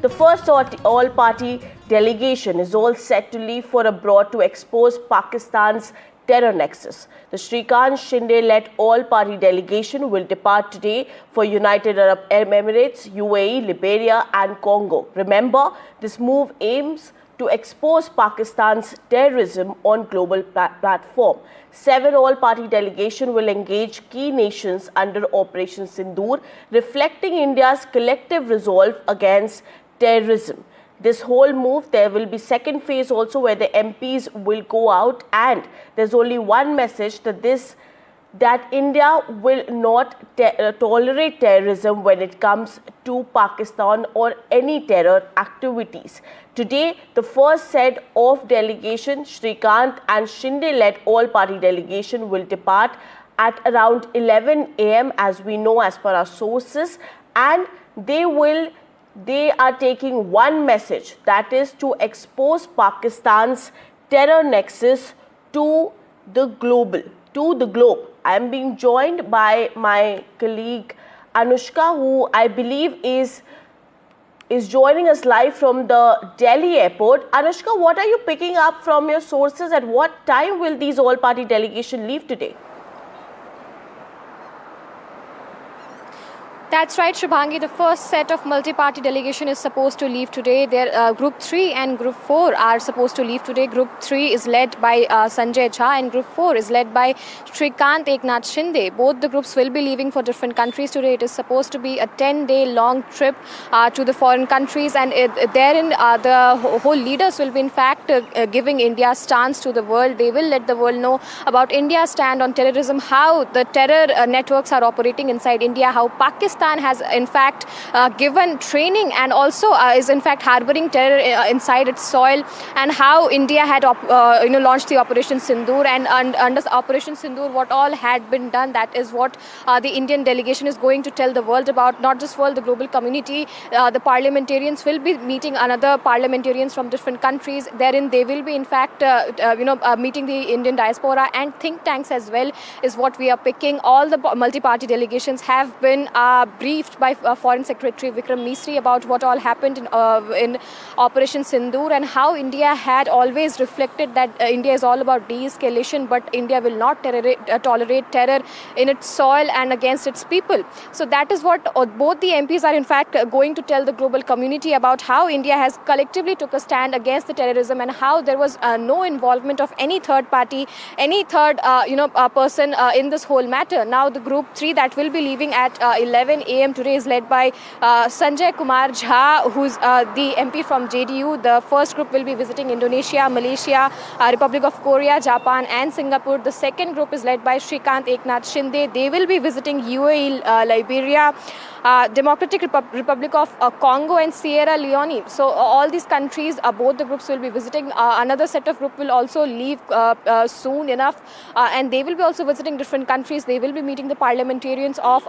The first all-party delegation is all set to leave for abroad to expose Pakistan's terror nexus. The Shrikant Shinde-led all-party delegation will depart today for United Arab Emirates, UAE, Liberia and Congo. Remember, this move aims to expose Pakistan's terrorism on global platform. 7 all-party delegation will engage key nations under Operation Sindoor, reflecting India's collective resolve against terrorism. This whole move, there will be second phase also where the MPs will go out, and there's only one message that India will not tolerate terrorism when it comes to Pakistan or any terror activities. Today, the first set of delegation, Shrikant and Shinde-led all-party delegation, will depart at around 11 a.m. as we know, as per our sources, and they are taking one message, that is to expose Pakistan's terror nexus to the globe. I am being joined by my colleague Anushka, who I believe is joining us live from the Delhi airport. Anushka, what are you picking up from your sources? At what time will these all-party delegation leave today? That's right, Shubhangi. The first set of multi-party delegation is supposed to leave today. Group 3 and Group 4 are supposed to leave today. Group 3 is led by Sanjay Jha and Group 4 is led by Shrikant Eknath Shinde. Both the groups will be leaving for different countries today. It is supposed to be a 10-day long trip to the foreign countries, and therein the whole leaders will be in fact giving India's stance to the world. They will let the world know about India's stand on terrorism, how the terror networks are operating inside India, how Pakistan has in fact given training and also is in fact harboring terror inside its soil, and how India had launched the Operation Sindoor, and under Operation Sindoor what all had been done. That is what the Indian delegation is going to tell the world about, not just world, the global community. The parliamentarians will be meeting another parliamentarians from different countries. Therein they will be in fact meeting the Indian diaspora and think tanks as well, is what we are picking. All the multi-party delegations have been briefed by Foreign Secretary Vikram Misri about what all happened in Operation Sindoor, and how India had always reflected that India is all about de-escalation, but India will not tolerate terror in its soil and against its people. So that is what both the MPs are in fact going to tell the global community about, how India has collectively took a stand against the terrorism, and how there was no involvement of any third party, any third person in this whole matter. Now the Group 3 that will be leaving at 11 a.m. today is led by Sanjay Kumar Jha, who's the MP from JDU. The first group will be visiting Indonesia, Malaysia, Republic of Korea, Japan and Singapore. The second group is led by Shrikant Eknath Shinde. They will be visiting UAE, Liberia, Democratic Republic of Congo and Sierra Leone. So all these countries, both the groups will be visiting. Another set of group will also leave soon enough, and they will be also visiting different countries. They will be meeting the parliamentarians of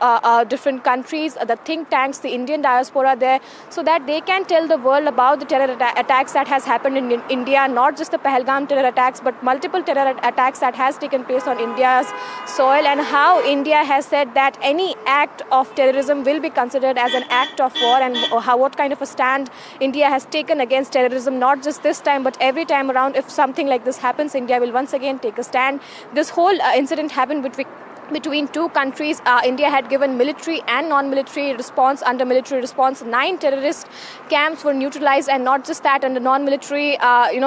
different countries, the think tanks, the Indian diaspora there, so that they can tell the world about the terror attacks that has happened in India, not just the Pahalgam terror attacks, but multiple terror attacks that has taken place on India's soil, and how India has said that any act of terrorism will be considered as an act of war, and what kind of a stand India has taken against terrorism, not just this time but every time around. If something like this happens, India will once again take a stand. This whole incident happened between two countries. India had given military and non-military response. Under military response, 9 terrorist camps were neutralized, and not just that, under non-military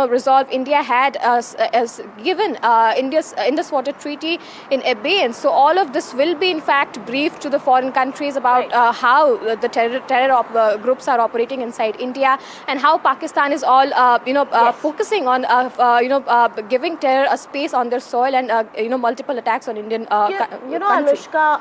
resolve, India had given Indus Water Treaty in abeyance. So all of this will be in fact briefed to the foreign countries about how the terror groups are operating inside India, and how Pakistan is all focusing on giving terror a space on their soil, and multiple attacks on Indian Anushka,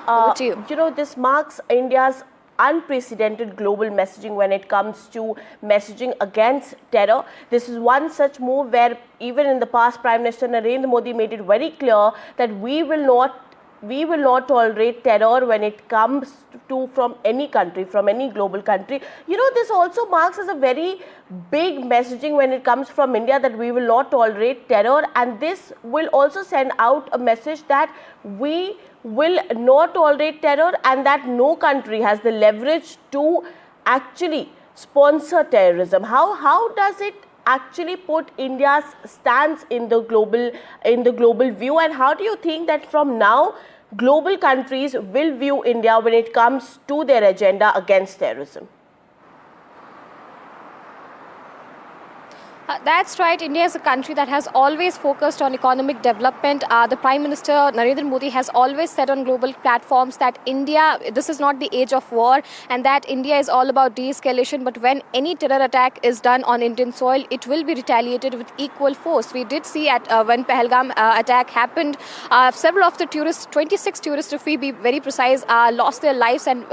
this marks India's unprecedented global messaging when it comes to messaging against terror. This is one such move where even in the past, Prime Minister Narendra Modi made it very clear that we will not tolerate terror when it comes to from any country, from any global country. This also marks as a very big messaging when it comes from India, that we will not tolerate terror, and this will also send out a message that we will not tolerate terror, and that no country has the leverage to actually sponsor terrorism. How does it actually put India's stance in the global view, and how do you think that from now global countries will view India when it comes to their agenda against terrorism? That's right. India is a country that has always focused on economic development. The Prime Minister Narendra Modi has always said on global platforms that this is not the age of war, and that India is all about de-escalation. But when any terror attack is done on Indian soil, it will be retaliated with equal force. We did see when Pahalgam attack happened, several of the tourists, 26 tourists to be very precise, lost their lives, and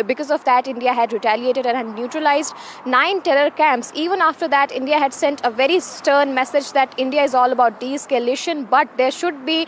because of that, India had retaliated and had neutralized 9 terror camps. Even after that, India had sent a very stern message that India is all about de-escalation, but this should be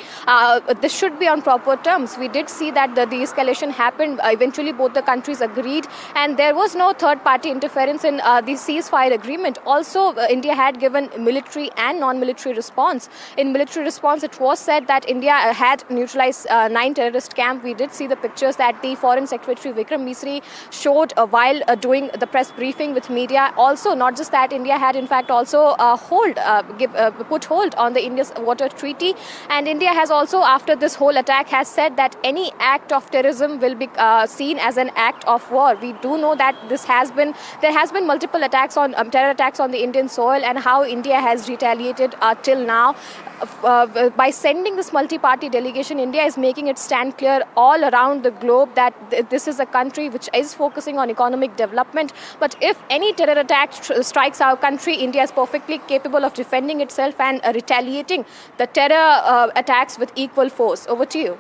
on proper terms. We did see that the de-escalation happened. Eventually, both the countries agreed, and there was no third-party interference in the ceasefire agreement. Also, India had given military and non-military response. In military response, it was said that India had neutralized 9 terrorist camps. We did see the pictures that the Foreign Secretary Vikram Misri showed while doing the press briefing with media. Also, not just that, India had in fact also put hold on the India's water treaty, and India has also, after this whole attack, has said that any act of terrorism will be seen as an act of war. We do know that there has been multiple attacks on terror attacks on the Indian soil, and how India has retaliated till now. By sending this multi-party delegation, India is making it stand clear all around the globe that this is a country which is focusing on economic development. But if any terror attack strikes our country, India is perfectly capable of defending itself and retaliating the terror attacks with equal force. Over to you.